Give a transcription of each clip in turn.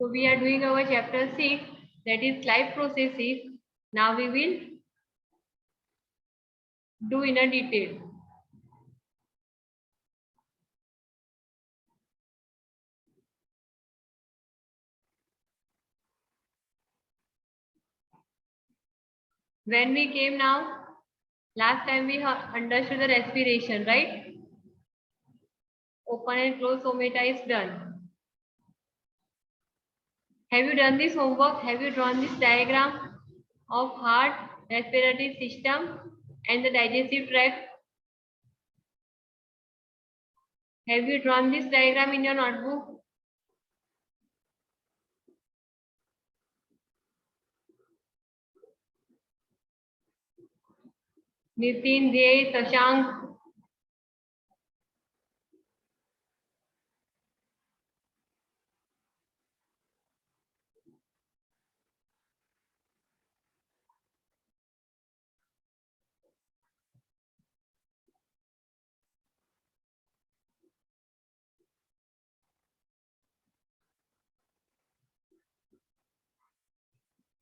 So we are doing our chapter 6, that is life processes. Now we will do in a detail. When we came now, last time we understood the respiration, right? Open and close stomata is done. Have you done this homework? Have you drawn this diagram of heart, respiratory system and the digestive tract? Have you drawn this diagram in your notebook? Nitin, Jay, Tashank.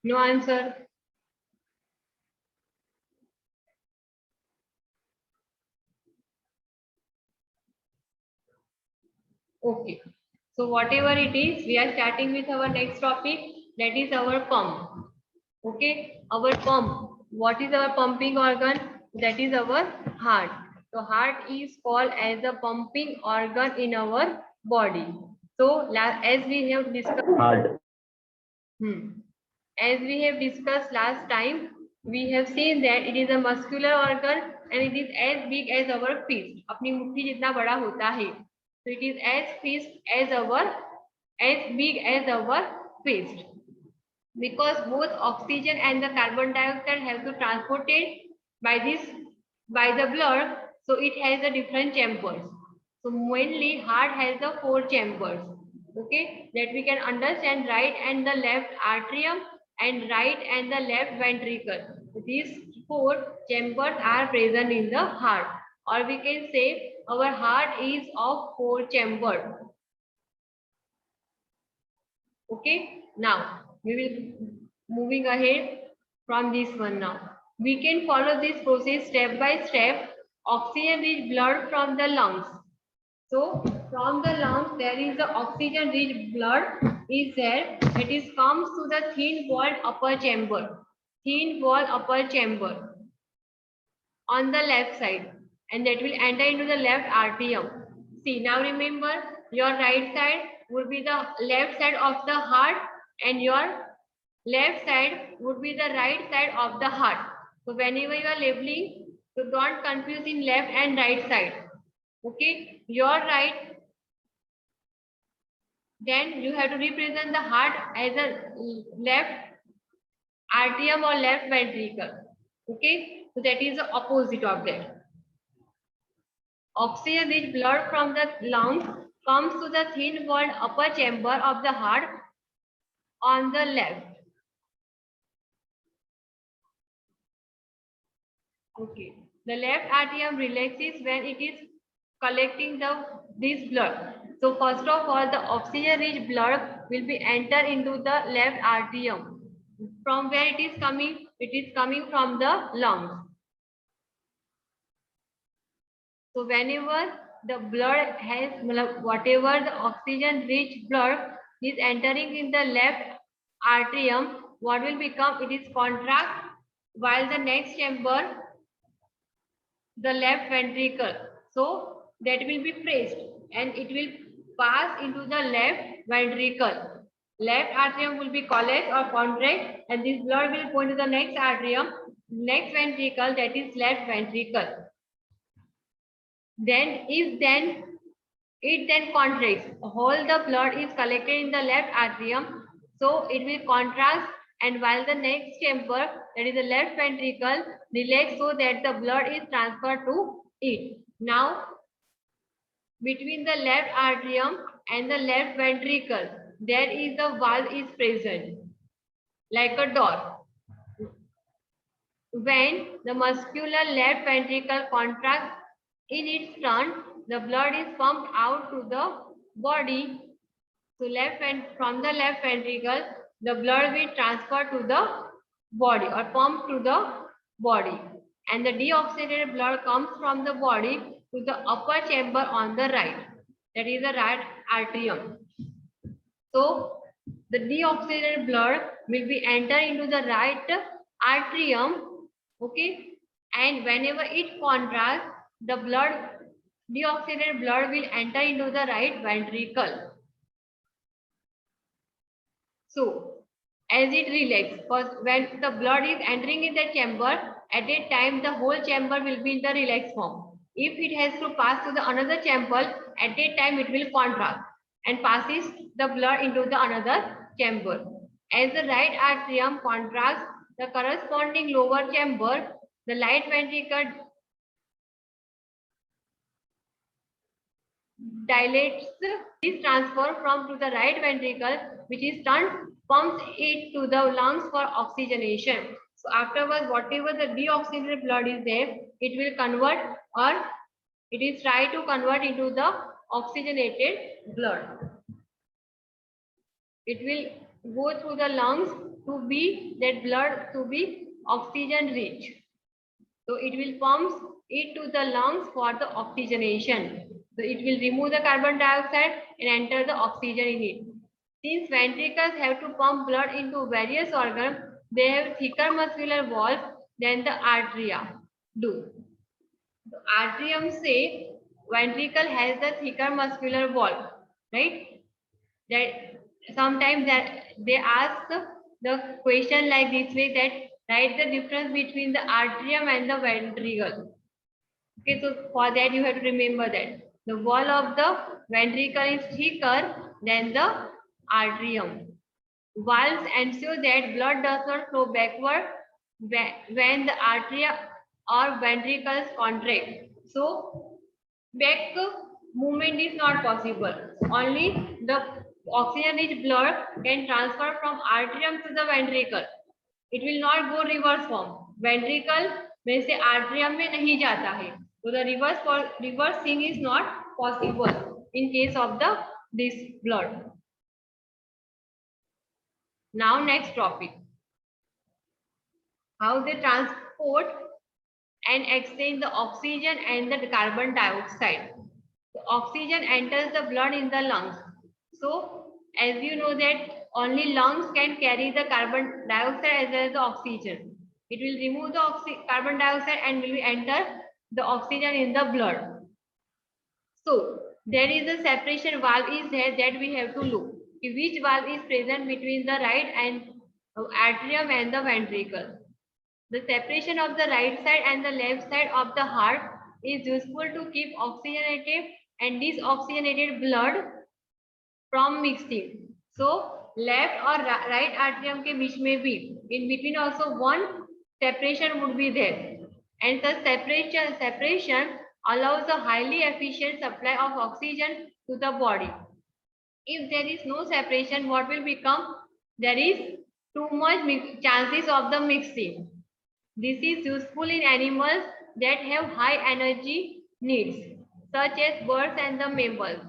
No answer. Okay. So whatever it is, we are starting with our next topic, that is our pump. Okay, our pump. What is our pumping organ? That is our heart. So heart is called as a pumping organ in our body. So as we have discussed, Heart. As we have discussed last time, we have seen that it is a muscular organ and it is as big as our fist. अपनी मुट्ठी जितना बड़ा होता है. So it is as big as our fist. Because both oxygen and the carbon dioxide have to transported by the blood, so it has a different chambers. So mainly heart has the 4 chambers, okay, that we can understand, right and the left atrium and right and the left ventricle. These 4 chambers are present in the heart, or we can say our heart is of 4 chambers. Okay, now we will moving ahead from this one now. We can follow this process step by step. Oxygen rich blood from the lungs. So from the lungs there is the oxygen rich blood is there. It is comes to the thin walled upper chamber. Thin wall upper chamber on the left side, and that will enter into the left atrium. See, now remember, your right side would be the left side of the heart and your left side would be the right side of the heart. So whenever you are labeling, so don't confuse in left and right side. Okay, your right, then you have to represent the heart as a left atrium or left ventricle. Okay, so that is the opposite of that. Oxygen rich blood from the lungs comes to the thin walled upper chamber of the heart on the left. Okay. The left atrium relaxes when it is collecting this blood. So first of all, the oxygen rich blood will be enter into the left atrium. From where it is coming? It is coming from the lungs. So whenever the blood has, whatever the oxygen rich blood is entering in the left atrium, what will become? It is contract, while the next chamber, the left ventricle, so that will be pressed and it will pass into the left ventricle. Left atrium will be collapsed or contract, and this blood will go to the next atrium, next ventricle, that is left ventricle. Then it then contracts. All the blood is collected in the left atrium, so it will contract, and while the next chamber, that is the left ventricle, relax so that the blood is transferred to it. Now, between the left atrium and the left ventricle, there is a valve is present, like a door. When the muscular left ventricle contracts in its turn, the blood is pumped out to the body. So from the left ventricle, the blood will transfer to the body or pump to the body, and the deoxygenated blood comes from the body to the upper chamber on the right, that is the right atrium. So the deoxygenated blood will be enter into the right atrium, okay, and whenever it contracts, the deoxygenated blood will enter into the right ventricle. So as it relaxes, because when the blood is entering in the chamber, at that time the whole chamber will be in the relaxed form. If it has to pass to the another chamber, at that time it will contract and passes the blood into the another chamber. As the right atrium contracts, the corresponding lower chamber, the right ventricle dilates. This transfer from to the right ventricle, which is turned, pumps it to the lungs for oxygenation. So afterwards, whatever the deoxygenated blood is there, it will convert, or it is try to convert into the oxygenated blood. It will go through the lungs to be that blood to be oxygen rich. So it will pump it to the lungs for the oxygenation. So it will remove the carbon dioxide and enter the oxygen in it. Since ventricles have to pump blood into various organs, they have thicker muscular walls than the arteria do. The atrium say ventricle has the thicker muscular wall, right? That sometimes that they ask the question like this way, that write the difference between the atrium and the ventricle. Okay, so for that you have to remember that the wall of the ventricle is thicker than the atrium. Valves ensure that blood does not flow backward when the arteria or ventricles contract. So back movement is not possible. Only the oxygen-rich blood can transfer from atrium to the ventricle. It will not go reverse form. Ventricle में से atrium में नहीं जाता है. So the reverse thing is not possible in case of this blood. Now next topic. How they transport and exchange the oxygen and the carbon dioxide. The oxygen enters the blood in the lungs. So as you know that only lungs can carry the carbon dioxide as well as the oxygen. It will remove the carbon dioxide and will enter the oxygen in the blood. So there is a separation valve is there that we have to look. Which valve is present between the right and atrium and the ventricle. The separation of the right side and the left side of the heart is useful to keep oxygenated and deoxygenated blood from mixing. So left or right atrium के बीच में भी in between also one separation would be there, and the separation allows a highly efficient supply of oxygen to the body. If there is no separation, what will become? There is too much chances of the mixing. This is useful in animals that have high energy needs, such as birds and the mammals,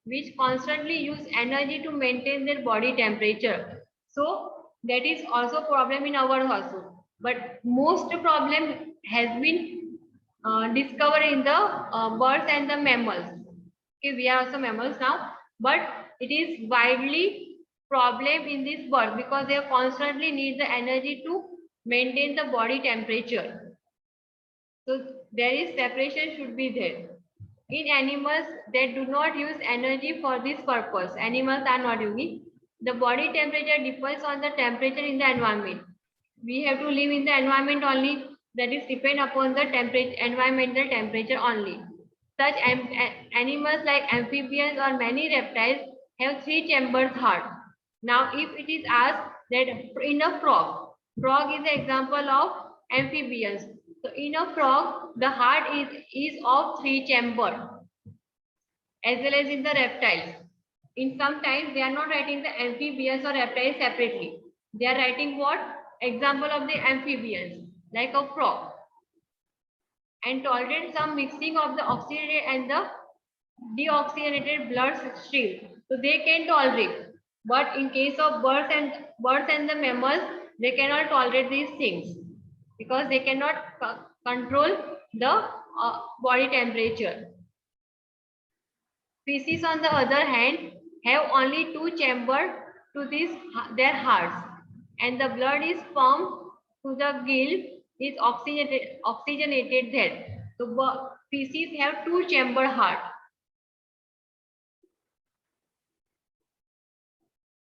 which constantly use energy to maintain their body temperature. So that is also problem in our also. But most problem has been discovered in the birds and the mammals. Okay, we are also mammals now, but it is widely problem in this bird because they constantly need the energy to maintain the body temperature. So there is separation should be there. In animals that do not use energy for this purpose, animals are not using, the body temperature depends on the temperature in the environment. We have to live in the environment only, that is depend upon the environmental temperature only. Such animals like amphibians or many reptiles have 3 chambers heart. Now if it is asked that in a frog is the example of amphibians. So in a frog, the heart is of 3 chamber, as well as in the reptiles. In sometimes they are not writing the amphibians or reptiles separately. They are writing what? Example of the amphibians, like a frog. And tolerate some mixing of the oxygenated and the deoxygenated blood stream. So they can tolerate. But in case of birds and the mammals, they cannot tolerate these things because they cannot control the body temperature. Species, on the other hand, have only two chambers to their hearts, and the blood is pumped to the gill, is oxygenated there. So species have two-chamber heart.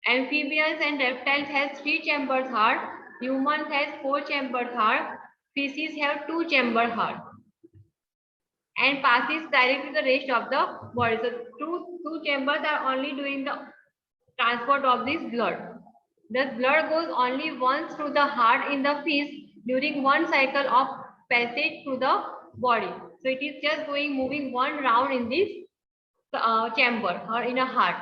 Amphibians and reptiles has three-chambered heart. Humans has four-chambered heart. Species have two-chambered heart and passes directly to the rest of the body. So two chambers are only doing the transport of this blood. The blood goes only once through the heart in the fish during one cycle of passage through the body. So it is just moving one round in this chamber or in a heart.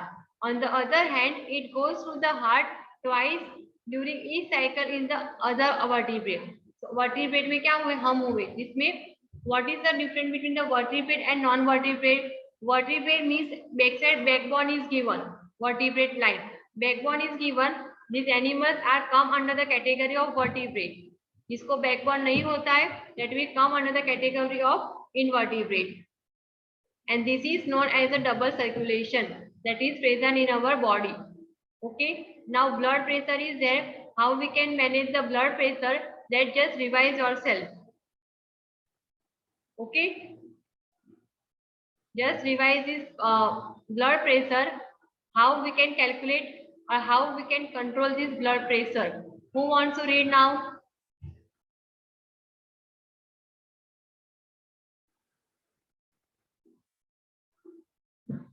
On the other hand, it goes through the heart twice during each cycle in the other vertebrate. So vertebrate में क्या हुए? हम हुए. इसमें what is the difference between the vertebrate and non-vertebrate? Vertebrate means backside backbone is given. Vertebrate line. Backbone is given. These animals are come under the category of vertebrate. जिसको backbone नहीं होता है, that will come under the category of invertebrate. And this is known as a double circulation that is present in our body. Okay, now blood pressure is there. How we can manage the blood pressure? That just revise yourself. Okay, just revise this blood pressure, how we can calculate or how we can control this blood pressure. Who wants to read now?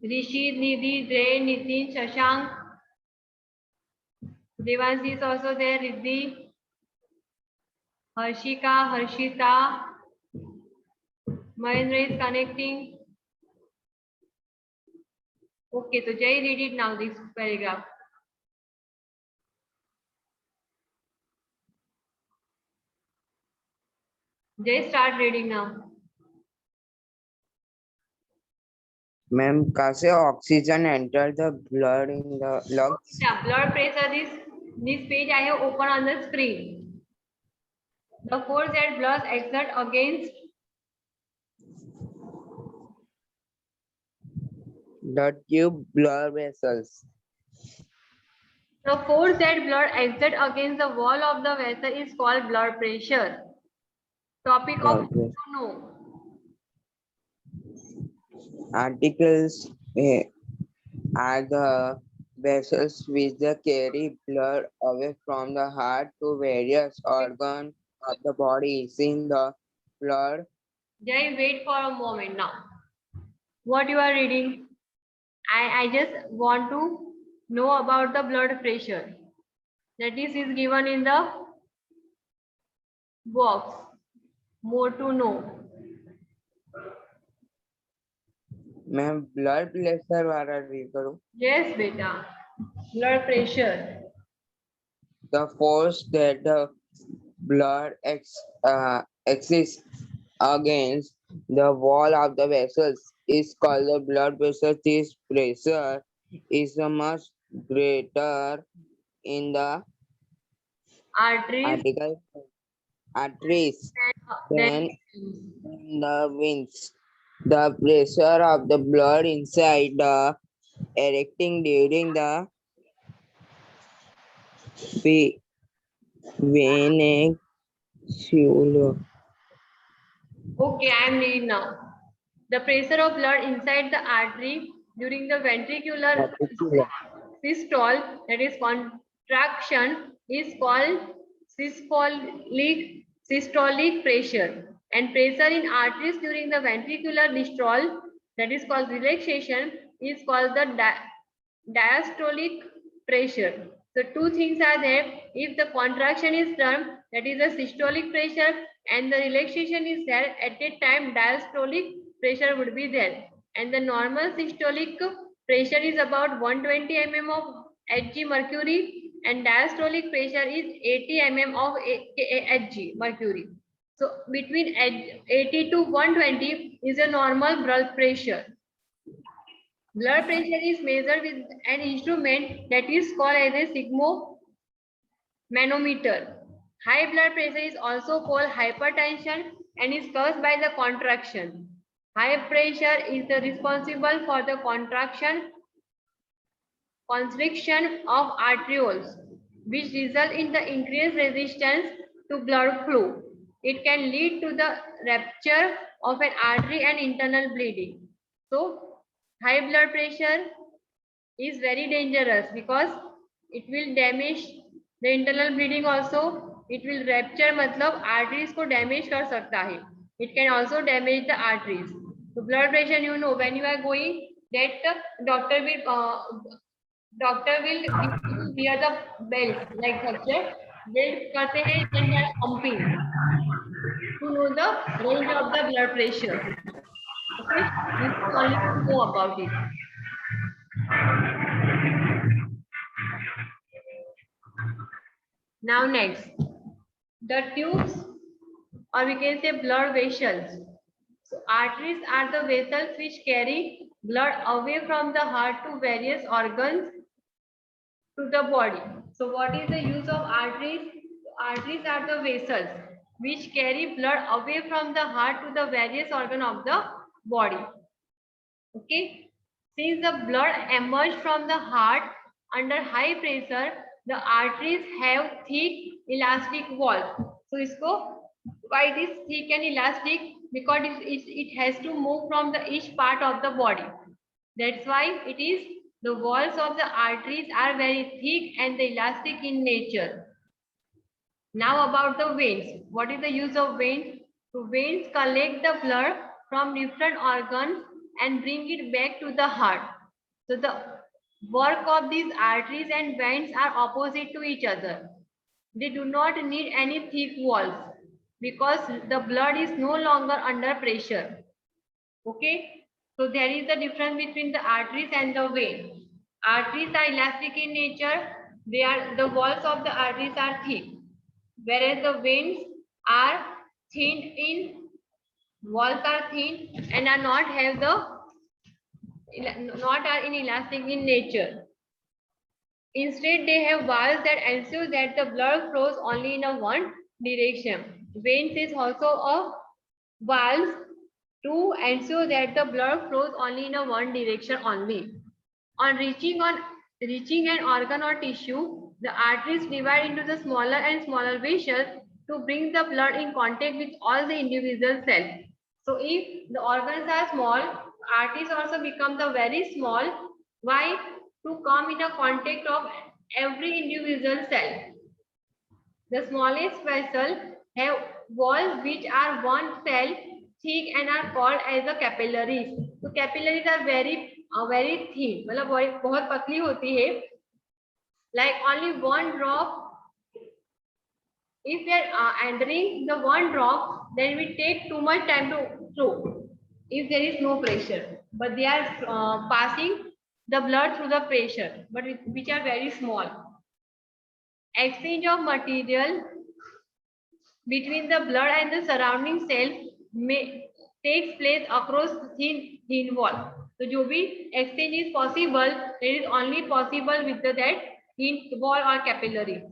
Rishi, Nidhi, Dre, Nitin, Shashank. Devanshi is also there. Riddhi, Harshika, Harshita. Mahendra is connecting. Okay, so Jay, read it now, this paragraph. Jay, start reading now. Ma'am कहाँ से oxygen enter the blood in the lungs? Yeah, blood pressure is this page I have opened on the screen. The force that blood exert against the tube blood vessels. the force that blood exert against the wall of the vessel is called blood pressure. Topic of to know. Articles are the vessels which carry blood away from the heart to various organs of the body. In the blood. Jay, wait for a moment now. What you are reading? I just want to know about the blood pressure. That is given in the box. More to know. मैं blood pressure वाला read करूं? Yes, beta. Blood pressure. The force that the blood exists against the wall of the vessels is called the blood pressure. This pressure is much greater in the Arteries arteries than then in the veins. The pressure of the blood inside the erecting during the vein. okay, I am reading now. The pressure of blood inside the artery during the ventricular systole, that is contraction, is called systolic pressure. And pressure in arteries during the ventricular systole, that is called relaxation, is called the diastolic pressure. So two things are there. If the contraction is done, that is the systolic pressure, and the relaxation is there, at that time diastolic pressure would be there. And the normal systolic pressure is about 120 mm of Hg mercury, and diastolic pressure is 80 mm of Hg mercury. So between 80 to 120 is a normal blood pressure. Blood pressure is measured with an instrument that is called as a sphygmomanometer. High blood pressure is also called hypertension and is caused by the contraction. High pressure is the responsible for the constriction of arterioles, which result in the increased resistance to blood flow. It can lead to the rupture of an artery and internal bleeding. So, high blood pressure is very dangerous because it will damage the internal bleeding also. It will rupture मतलब arteries को damage कर सकता है. It can also damage the arteries. So blood pressure, you know, when you are going, that doctor will give you to wear the belt like such a belt करते हैं when they are pumping to know the range of the blood pressure. Okay, this is only to know about it. Now next, the tubes, or we can say blood vessels. So arteries are the vessels which carry blood away from the heart to various organs to the body. So what is the use of arteries? Arteries are the vessels which carry blood away from the heart to the various organ of the body. Okay. Since the blood emerges from the heart under high pressure, the arteries have thick elastic walls. So isko, why it is thick and elastic? Because it has to move from the each part of the body. That's why it is the walls of the arteries are very thick and the elastic in nature. Now about the veins. What is the use of veins? So veins collect the blood from different organs and bring it back to the heart. So the work of these arteries and veins are opposite to each other. They do not need any thick walls because the blood is no longer under pressure. Okay. So there is the difference between the arteries and the vein. Arteries are elastic in nature. The walls of the arteries are thick, whereas the veins are thin in walls are thin and are not have the not are in elastic in nature. Instead, they have valves that ensure that the blood flows only in a one direction. Veins is also a valve to ensure that the blood flows only in a one direction only. On reaching an organ or tissue, the arteries divide into the smaller and smaller vessels to bring the blood in contact with all the individual cells. So if the organs are small, arteries also become the very small. Why? To come in a contact of every individual cell. The smallest vessel have walls which are one cell thick and are called as the capillaries. So capillaries are very thin. मतलब बहुत पतली होती है. Like only one drop. If we are entering the one drop, then we take too much time to throw. If there is no pressure, but they are passing the blood through the pressure, but which are very small. Exchange of material between the blood and the surrounding cell takes place across thin wall. So जो भी exchange is possible, it is only possible with that thin wall or capillary.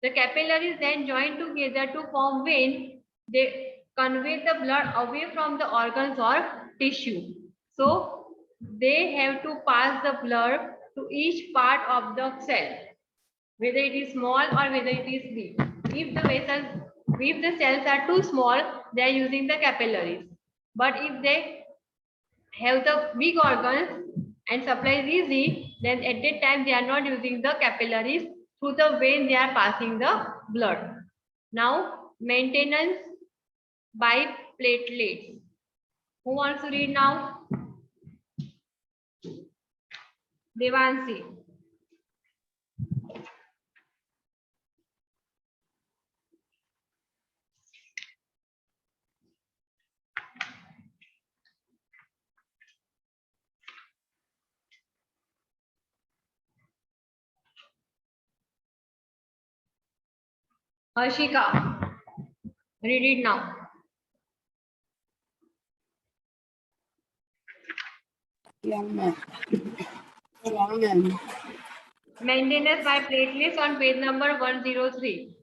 The capillaries then join together to form veins. They convey the blood away from the organs or tissue. So they have to pass the blood to each part of the cell, whether it is small or whether it is big. If the cells are too small, they are using the capillaries. But if they have the big organs and supply is easy, then at that time they are not using the capillaries. Through the vein they are passing the blood. Now maintenance by platelets. Who wants to read now? Devansi. Harshika, read it now. Yeah, ma'am. Yeah, ma'am. Maintenance by platelets on page number 103.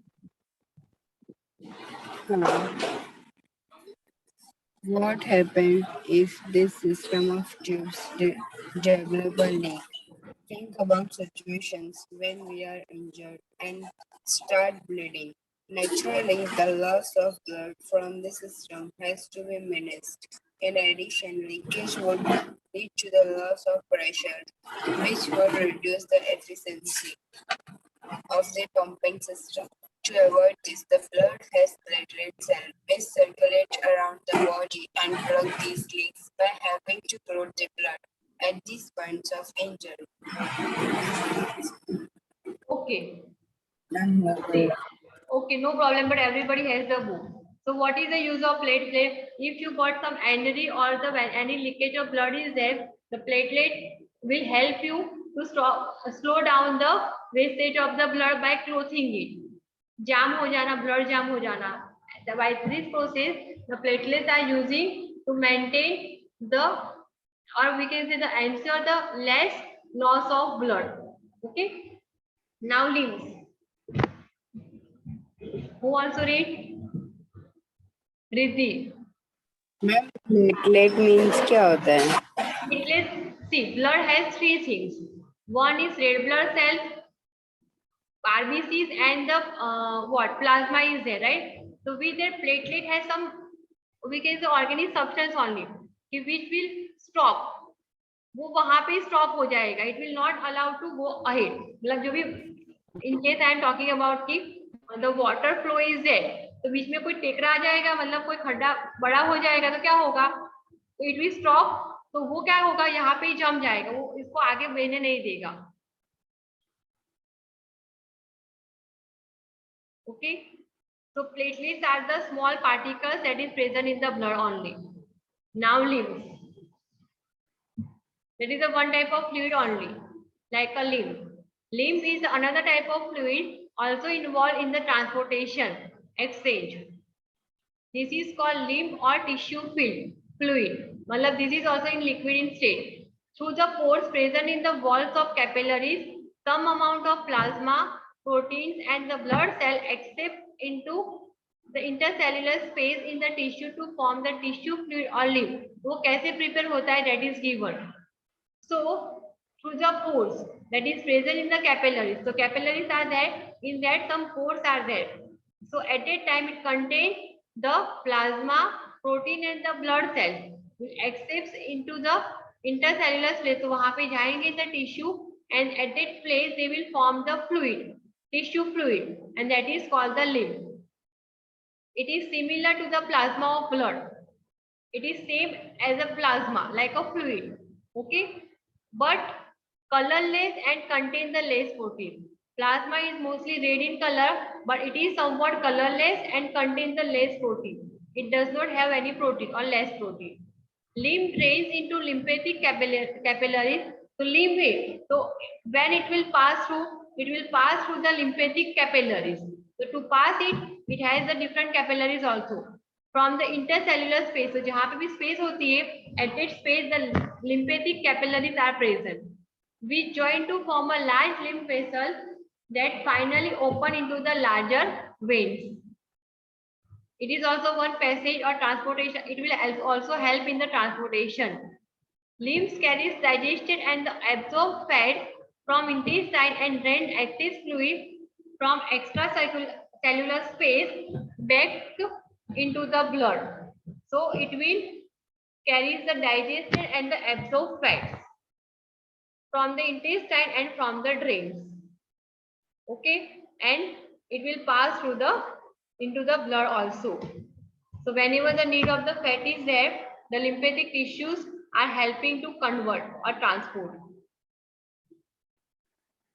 What happens if this system of tubes develop a leak? Think about situations when we are injured and start bleeding. Naturally, the loss of blood from the system has to be managed. In addition, leakage would lead to the loss of pressure, which would reduce the efficiency of the pumping system. To avoid this, the blood has platelet cells which circulate around the body and plug these leaks by helping to clot the blood at these points of injury. Okay. Done, See, okay, no problem, but everybody has the book. So what is the use of platelet? If you got some injury or the when any leakage of blood is there, the platelet will help you to slow down the wastage of the blood by clothing it. Jam ho jana, blood jam ho jana. By this process, the platelets are using to maintain the, or we can say the ensure the less loss of blood. Okay. Now limbs. Who also read? Riddhi. Ma'am platelet means क्या होता है? Platelets, see, blood has three things. One is red blood cells, RBCs, and the what plasma is there, right? So with their platelet has some, we can say organic substance only, which will stop. वो वहां पे stop हो जाएगा. It will not allow to go ahead. मतलब जो भी in case I am talking about कि the water flow is there, तो बीच में कोई टेकरा आ जाएगा, मतलब कोई खड्डा बड़ा हो जाएगा तो क्या होगा? तो it will stop. तो वो क्या होगा? यहाँ पे ही जम जाएगा, वो इसको आगे बहने नहीं देगा. Okay. So platelets are the small particles that is present in the blood only. Now limbs. That is the one type of fluid only, like a limb. Limb is another type of fluid also involved in the transportation, exchange. This is called limb or tissue filled fluid. Matlab this is also in liquid in state. Through the pores present in the walls of capillaries, some amount of plasma, proteins and the blood cell accept into the intercellular space in the tissue to form the tissue fluid or limb. वो कैसे prepare होता है, that is given. So through the pores that is present in the capillaries. So capillaries are there. In that some pores are there. So at that time it contains the plasma, protein and the blood cells which accepts into the intercellular space. So वहाँ पे जाएंगे the tissue and at that place they will form the fluid, tissue fluid, and that is called the limb. It is similar to the plasma of blood. It is same as a plasma, like a fluid. Okay, but colorless and contain the less protein. Plasma is mostly red in color, but it is somewhat colorless and contains the less protein. It does not have any protein or less protein. Lymph drains into lymphatic capillaries. So lymph vein. So when it will pass through the lymphatic capillaries. So to pass it, it has the different capillaries also. From the intercellular space, so जहाँ पे भी space होती है, at that space the lymphatic capillaries are present, which join to form a large lymph vessel that finally open into the larger veins. It is also one passage or transportation. It will also help in the transportation. Lymph carries digested and the absorbed fat from intestine and drained excess fluid from extracellular space back into the blood. So it will carries the digested and the absorbed fats from the intestine and from the drains. Okay, and it will pass through the into the blood also. So whenever the need of the fat is there, the lymphatic tissues are helping to convert or transport.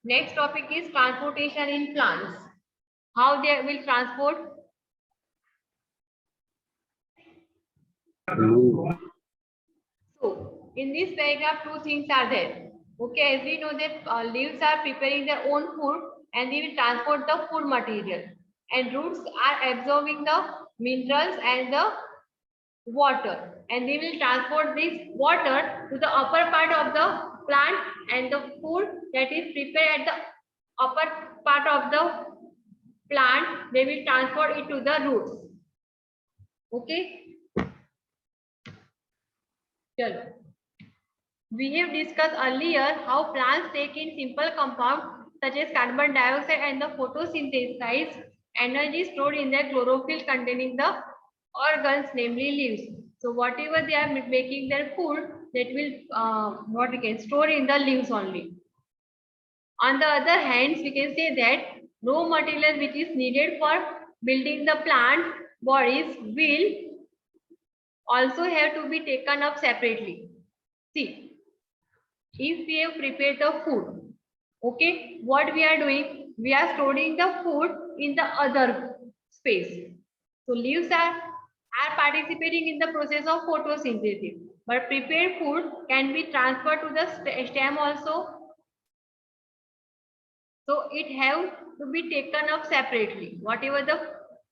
Next topic is transportation in plants. How they will transport? So in this paragraph, two things are there. Okay, as we know that leaves are preparing their own food and they will transport the food material. And roots are absorbing the minerals and the water, and they will transport this water to the upper part of the plant, and the food that is prepared at the upper part of the plant, they will transport it to the roots. Okay. Chalo. We have discussed earlier how plants take in simple compounds such as carbon dioxide and the photosynthesize energy stored in their chlorophyll containing the organs, namely leaves. So whatever they are making their food, that will what we can store in the leaves only. On the other hand, we can say that raw material which is needed for building the plant bodies will also have to be taken up separately. See, if we have prepared the food, okay, what we are doing, we are storing the food in the other space. So leaves are participating in the process of photosynthesis, but prepared food can be transferred to the stem also. So it have to be taken up separately, whatever the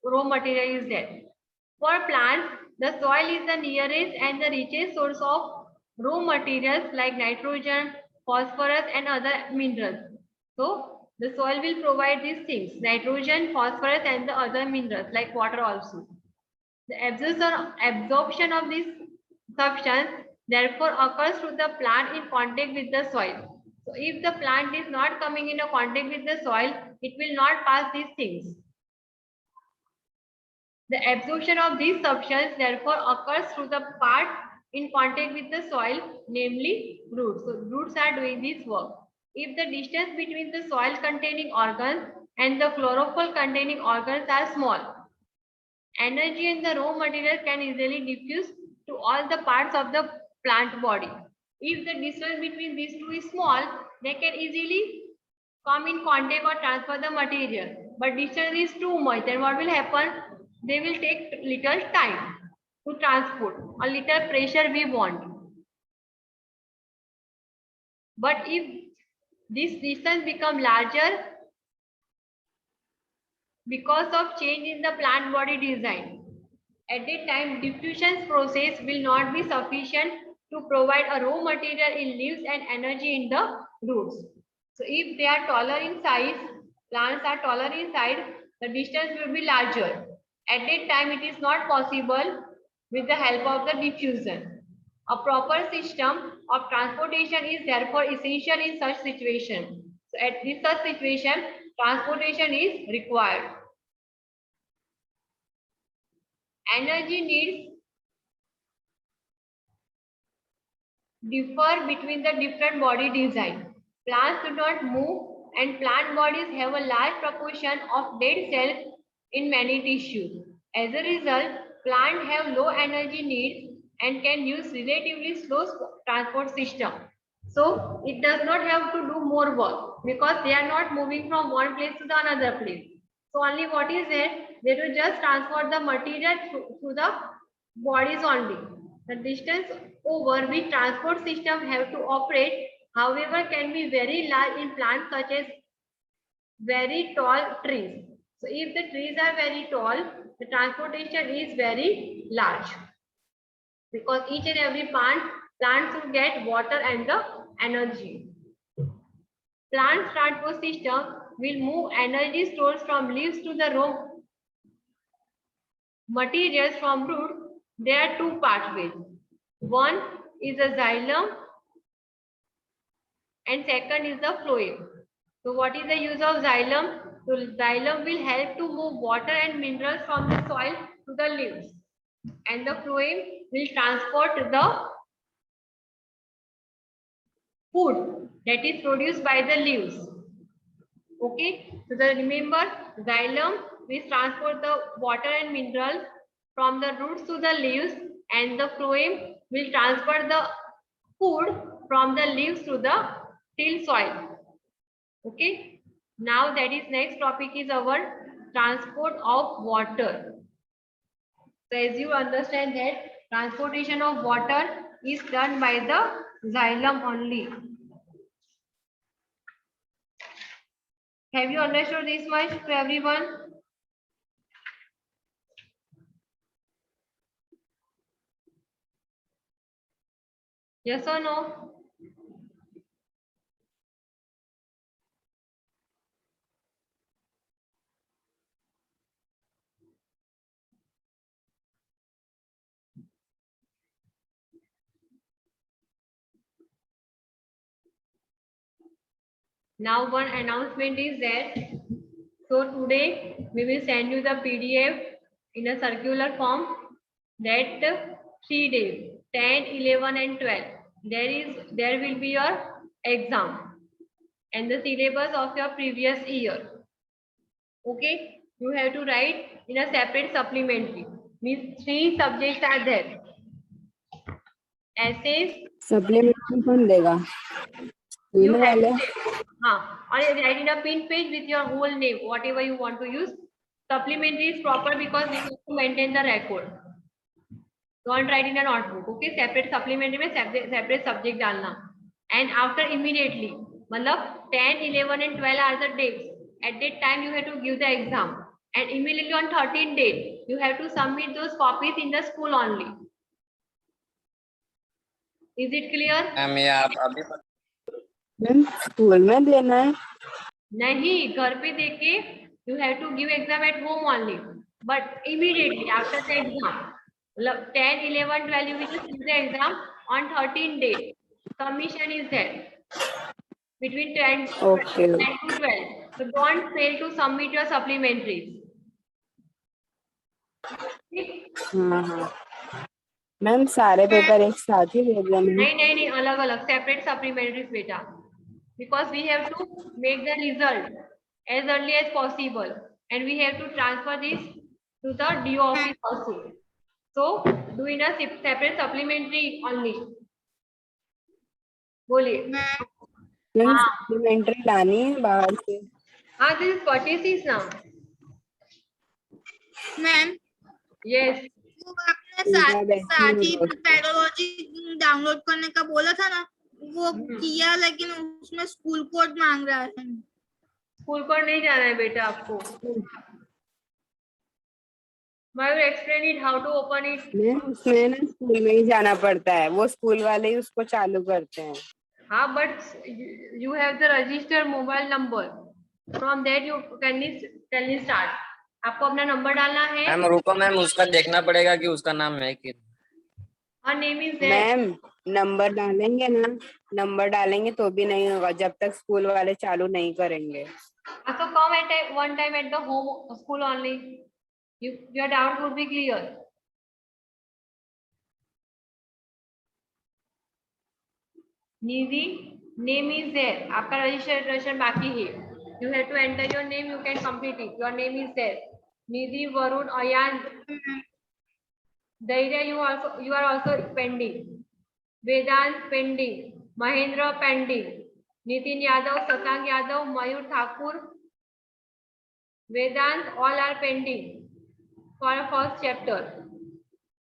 raw material is there. For plants, the soil is the nearest and the richest source of raw materials like nitrogen, phosphorus and other minerals. So the soil will provide these things, nitrogen, phosphorus and the other minerals like water also. The absorption of this substance therefore occurs through the plant in contact with the soil. So if the plant is not coming in a contact with the soil, it will not pass these things. The absorption of these substances therefore occurs through the part in contact with the soil, namely roots. So roots are doing this work. If the distance between the soil containing organs and the chlorophyll containing organs are small, energy in the raw material can easily diffuse to all the parts of the plant body. If the distance between these two is small, they can easily come in contact or transfer the material. But distance is too much, then what will happen? They will take little time to transport, a little pressure we want. But if this distance become larger because of change in the plant body design, at that time diffusion process will not be sufficient to provide a raw material in leaves and energy in the roots. So if they are taller in size, plants are taller in size, the distance will be larger. At that time it is not possible with the help of the diffusion. A proper system of transportation is therefore essential in such situation. So at this such situation, transportation is required. Energy needs differ between the different body design. Plants do not move and plant bodies have a large proportion of dead cells in many tissues. As a result, plants have low energy needs and can use relatively slow transport system. So it does not have to do more work because they are not moving from one place to the another place. So only what is there, they will just transport the material through the bodies only. The distance over which transport system have to operate, however, can be very large in plants such as very tall trees. So if the trees are very tall, the transportation is very large because each and every plant should get water and the energy. Plant transport system will move energy stores from leaves to the raw materials from root. There are two pathways. One is a xylem and second is the phloem. So what is the use of xylem? So xylem will help to move water and minerals from the soil to the leaves, and the phloem will transport the food that is produced by the leaves. Okay, so remember, xylem will transport the water and minerals from the roots to the leaves, and the phloem will transfer the food from the leaves to the till soil. Okay, now that is next topic is our transport of water. So as you understand that transportation of water is done by the xylem only. Have you understood this much, to everyone? Yes or no? Now one announcement is that, so today we will send you the PDF in a circular form that 3 days, 10, 11 and 12, there will be your exam and the syllabus of your previous year. Okay, you have to write in a separate supplementary. Means 3 subjects are there. Essays, supplementary कौन देगा? you school have वाले? to, or write in a pin page with your whole name, whatever you want to use. Supplementary is proper because we have to maintain the record. Don't write in a notebook. Okay, separate supplementary में separate subject डालना. And after immediately, मतलब 10, 11 and 12 are the dates. At that time you have to give the exam. And immediately on 13th date, you have to submit those copies in the school only. Is it clear? Ma'am ये आप अभी ma'am school में देना है? नहीं, घर पे देके you have to give exam at home only. But immediately after the exam, मतलब 10, 11, 12, you will just give the exam on 13th date. Submission is there between 10 Okay. to 12. So don't fail to submit your supplementaries. ठीक? हाँ हाँ ma'am सारे paper एक साथ ही दे देना है? नहीं, अलग अलग separate supplementaries बेटा. Because we have to make the result as early as possible and we have to transfer this to the DO office also. So do in a separate supplementary only. बोलिए. Ma'am हाँ, supplementary लानी है बाहर से? हाँ, this is purchases now. Ma'am Yes. वो आपने इनका बैठने साथी में पैडोलॉजी डाउनलोड करने का बोला था ना, वो किया लेकिन उसमें स्कूल कोड मांग रहा है. स्कूल कोड नहीं जाना है बेटा आपको. I will explain it how to open it. Ma'am उसमें ना स्कूल में ही जाना पड़ता है, वो स्कूल वाले ही उसको चालू करते हैं. हाँ, but you have the registered mobile number. From that you can start. आपको अपना नंबर डालना है. मैम रुको मैम, उसका देखना पड़ेगा कि उसका नाम है कि Her name is there. Ma'am number डालेंगे ना, नंबर डालेंगे तो भी नहीं होगा जब तक स्कूल वाले चालू नहीं करेंगे. So come at one time at the home school only. Your doubt would be clear. Nidhi, name is there. आपका registration बाकी है. You have to enter your name. You can complete it. Your name is there. Nidhi, Varun, Ayan, Dairya, you are also pending. Vedant pending. Mahendra pending. Nitin Yadav, Sasank Yadav, Mayur Thakur, Vedant, all are pending for a first chapter.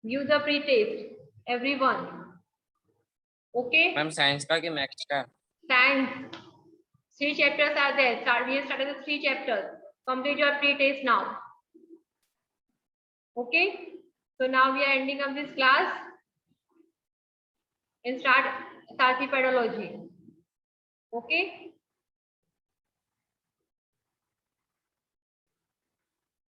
Give the pre-test, everyone. Okay? Ma'am science का कि maths का? Science. 3 chapters are there. We have started with 3 chapters. Complete your pre-test now. Okay? So now we are ending up this class and start Sarthi Pedology. Okay?